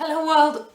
Hello world!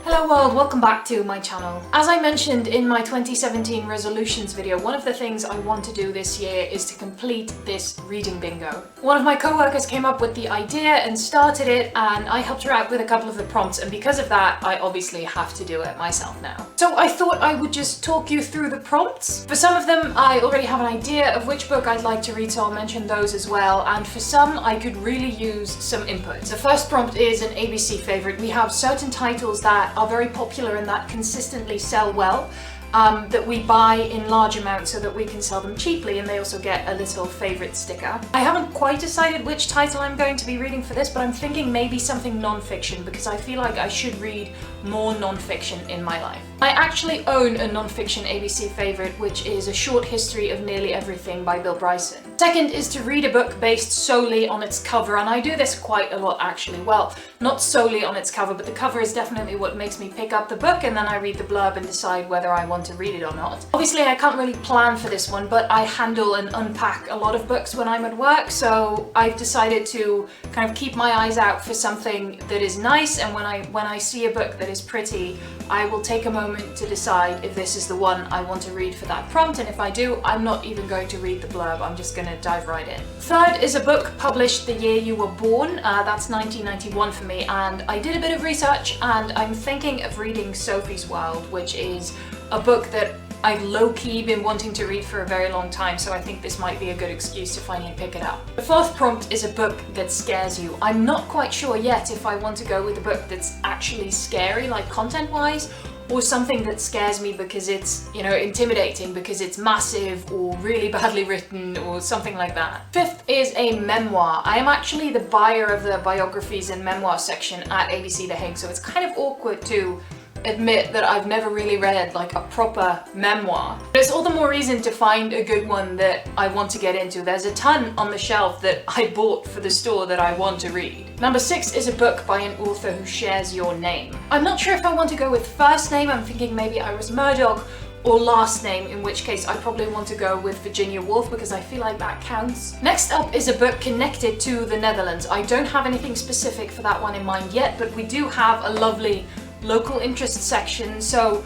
Hello world, welcome back to my channel. As I mentioned in my 2017 resolutions video, one of the things I want to do this year is to complete this reading bingo. One of my co-workers came up with the idea and started it, and I helped her out with a couple of the prompts, and because of that I obviously have to do it myself now. So I thought I would just talk you through the prompts. For some of them I already have an idea of which book I'd like to read, so I'll mention those as well, and for some I could really use some input. The first prompt is an ABC favourite. We have certain titles that are very popular and that consistently sell well, that we buy in large amounts so that we can sell them cheaply, and they also get a little favourite sticker. I haven't quite decided which title I'm going to be reading for this, but I'm thinking maybe something non-fiction because I feel like I should read more non-fiction in my life. I actually own a non-fiction ABC favourite, which is A Short History of Nearly Everything by Bill Bryson. Second is to read a book based solely on its cover, and I do this quite a lot actually. Well, not solely on its cover, but the cover is definitely what makes me pick up the book, and then I read the blurb and decide whether I want to read it or not. Obviously I can't really plan for this one, but I handle and unpack a lot of books when I'm at work, so I've decided to kind of keep my eyes out for something that is nice, and when I see a book that is pretty, I will take a moment to decide if this is the one I want to read for that prompt, and if I do, I'm not even going to read the blurb, I'm just going to dive right in. Third is a book published the year you were born. That's 1991 for me, and I did a bit of research and I'm thinking of reading Sophie's World, which is a book that I've low-key been wanting to read for a very long time, so I think this might be a good excuse to finally pick it up. The fourth prompt is a book that scares you. I'm not quite sure yet if I want to go with a book that's actually scary, like content-wise, or something that scares me because it's, intimidating because it's massive or really badly written or something like that. Fifth is a memoir. I am actually the buyer of the biographies and memoir section at ABC The Hague, so it's kind of awkward to admit that I've never really read like a proper memoir. But it's all the more reason to find a good one that I want to get into. There's a ton on the shelf that I bought for the store that I want to read. Number 6 is a book by an author who shares your name. I'm not sure if I want to go with first name. I'm thinking maybe Iris Murdoch, or last name, in which case I probably want to go with Virginia Woolf because I feel like that counts. Next up is a book connected to the Netherlands. I don't have anything specific for that one in mind yet, but we do have a lovely local interest section, so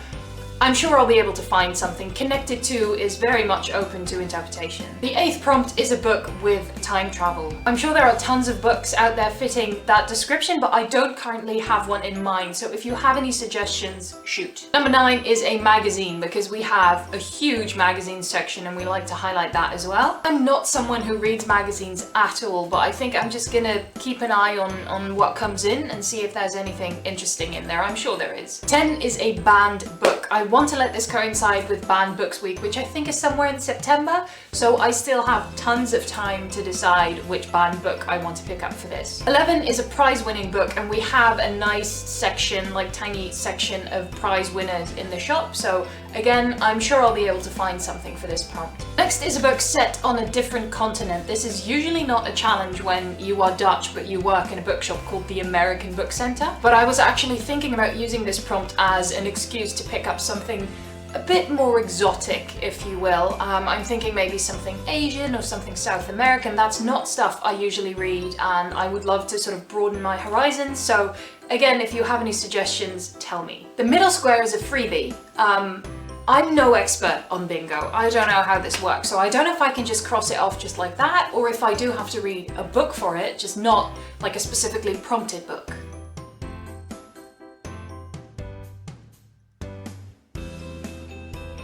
I'm sure I'll be able to find something. Connected to is very much open to interpretation. The 8th prompt is a book with time travel. I'm sure there are tons of books out there fitting that description, but I don't currently have one in mind, so if you have any suggestions, shoot. Number 9 is a magazine, because we have a huge magazine section and we like to highlight that as well. I'm not someone who reads magazines at all, but I think I'm just gonna keep an eye on what comes in and see if there's anything interesting in there. I'm sure there is. 10 is a banned book. I want to let this coincide with Banned Books Week, which I think is somewhere in September, so I still have tons of time to decide which banned book I want to pick up for this. 11 is a prize-winning book, and we have a nice section, like tiny section of prize winners in the shop, so again, I'm sure I'll be able to find something for this prompt. Next is a book set on a different continent. This is usually not a challenge when you are Dutch but you work in a bookshop called the American Book Center, but I was actually thinking about using this prompt as an excuse to pick up something a bit more exotic, if you will. I'm thinking maybe something Asian or something South American. That's not stuff I usually read, and I would love to sort of broaden my horizons, so again, if you have any suggestions, tell me. The middle square is a freebie. I'm no expert on bingo. I don't know how this works, so I don't know if I can just cross it off just like that, or if I do have to read a book for it, just not like a specifically prompted book.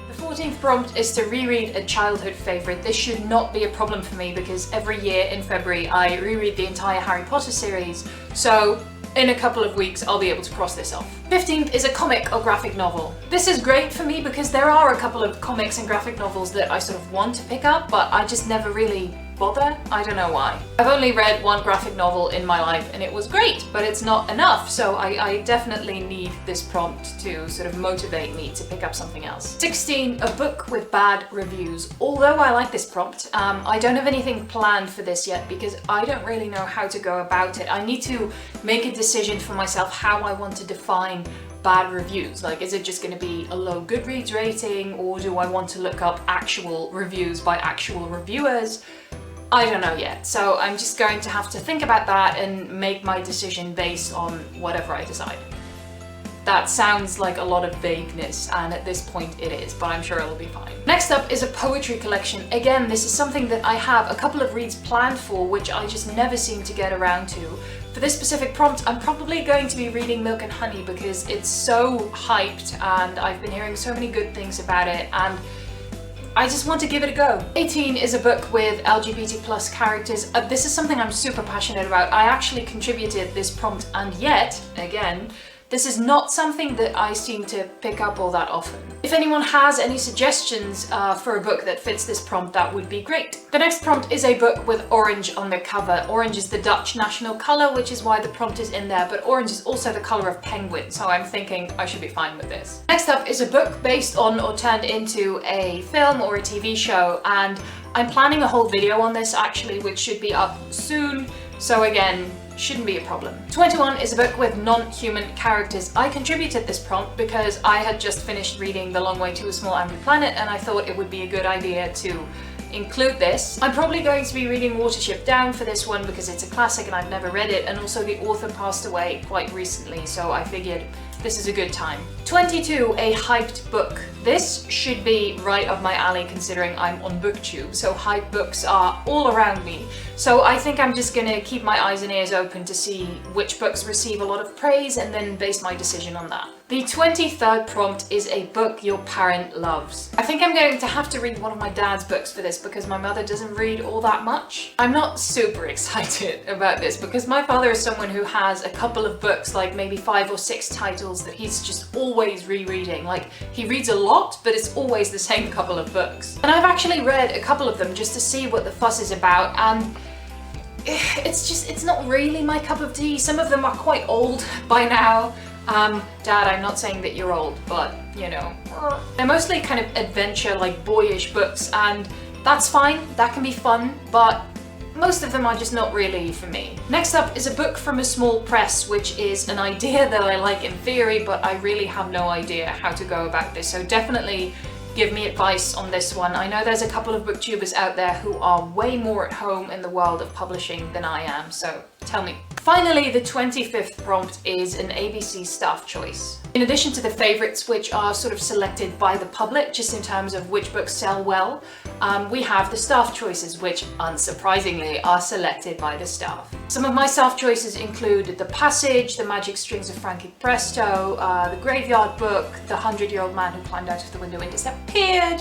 The 14th prompt is to reread a childhood favourite. This should not be a problem for me because every year in February I reread the entire Harry Potter series, so in a couple of weeks I'll be able to cross this off. 15th is a comic or graphic novel. This is great for me because there are a couple of comics and graphic novels that I sort of want to pick up, but I just never really bother. I don't know why. I've only read one graphic novel in my life and it was great, but it's not enough, so I definitely need this prompt to sort of motivate me to pick up something else. 16, a book with bad reviews. Although I like this prompt, I don't have anything planned for this yet because I don't really know how to go about it. I need to make a decision for myself how I want to define bad reviews. Like, is it just going to be a low Goodreads rating, or do I want to look up actual reviews by actual reviewers? I don't know yet, so I'm just going to have to think about that and make my decision based on whatever I decide. That sounds like a lot of vagueness, and at this point it is, but I'm sure it'll be fine. Next up is a poetry collection. Again, this is something that I have a couple of reads planned for, which I just never seem to get around to. For this specific prompt, I'm probably going to be reading Milk and Honey because it's so hyped and I've been hearing so many good things about it, and I just want to give it a go. 18 is a book with LGBT plus characters. This is something I'm super passionate about. I actually contributed this prompt, and yet, again, this is not something that I seem to pick up all that often. If anyone has any suggestions for a book that fits this prompt, that would be great. The next prompt is a book with orange on the cover. Orange is the Dutch national colour, which is why the prompt is in there, but orange is also the colour of penguin, so I'm thinking I should be fine with this. Next up is a book based on or turned into a film or a TV show, and I'm planning a whole video on this actually, which should be up soon, so again, shouldn't be a problem. 21 is a book with non-human characters. I contributed this prompt because I had just finished reading The Long Way to a Small Angry Planet, and I thought it would be a good idea to include this. I'm probably going to be reading Watership Down for this one because it's a classic and I've never read it, and also the author passed away quite recently, so I figured this is a good time. 22, a hyped book. This should be right up my alley considering I'm on BookTube, so hyped books are all around me. So I think I'm just gonna keep my eyes and ears open to see which books receive a lot of praise and then base my decision on that. The 23rd prompt is a book your parent loves. I think I'm going to have to read one of my dad's books for this because my mother doesn't read all that much. I'm not super excited about this because my father is someone who has a couple of books, like maybe 5 or 6 titles that he's just always rereading. Like, he reads a lot, but it's always the same couple of books. And I've actually read a couple of them just to see what the fuss is about, and it's not really my cup of tea. Some of them are quite old by now. Dad, I'm not saying that you're old, but you know. They're mostly kind of adventure, like boyish books, and that's fine, that can be fun, but most of them are just not really for me. Next up is a book from a small press, which is an idea that I like in theory, but I really have no idea how to go about this, so definitely give me advice on this one. I know there's a couple of booktubers out there who are way more at home in the world of publishing than I am, so tell me. Finally, the 25th prompt is an ABC staff choice. In addition to the favorites, which are sort of selected by the public just in terms of which books sell well, we have the staff choices, which unsurprisingly are selected by the staff. Some of my staff choices include The Passage, The Magic Strings of Frankie Presto, The Graveyard Book, The 100-Year-Old Man Who Climbed Out of the Window and Disappeared.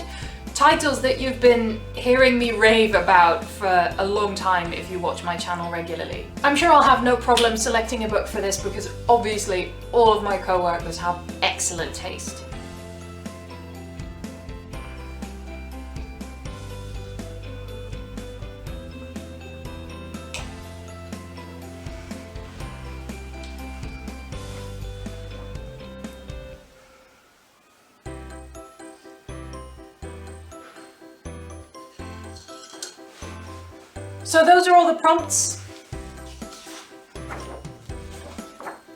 Titles that you've been hearing me rave about for a long time if you watch my channel regularly. I'm sure I'll have no problem selecting a book for this because obviously all of my co-workers have excellent taste. So those are all the prompts.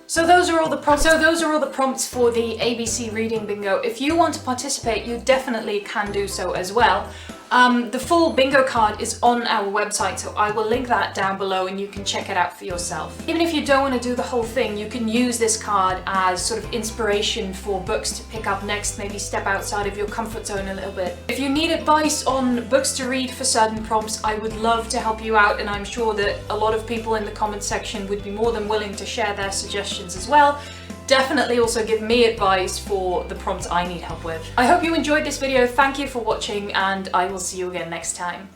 So those are all the prompts for the ABC Reading Bingo. If you want to participate, you definitely can do so as well. The full bingo card is on our website, so I will link that down below and you can check it out for yourself. Even if you don't want to do the whole thing, you can use this card as sort of inspiration for books to pick up next, maybe step outside of your comfort zone a little bit. If you need advice on books to read for certain prompts, I would love to help you out, and I'm sure that a lot of people in the comments section would be more than willing to share their suggestions as well. Definitely also give me advice for the prompts I need help with. I hope you enjoyed this video, thank you for watching, and I will see you again next time.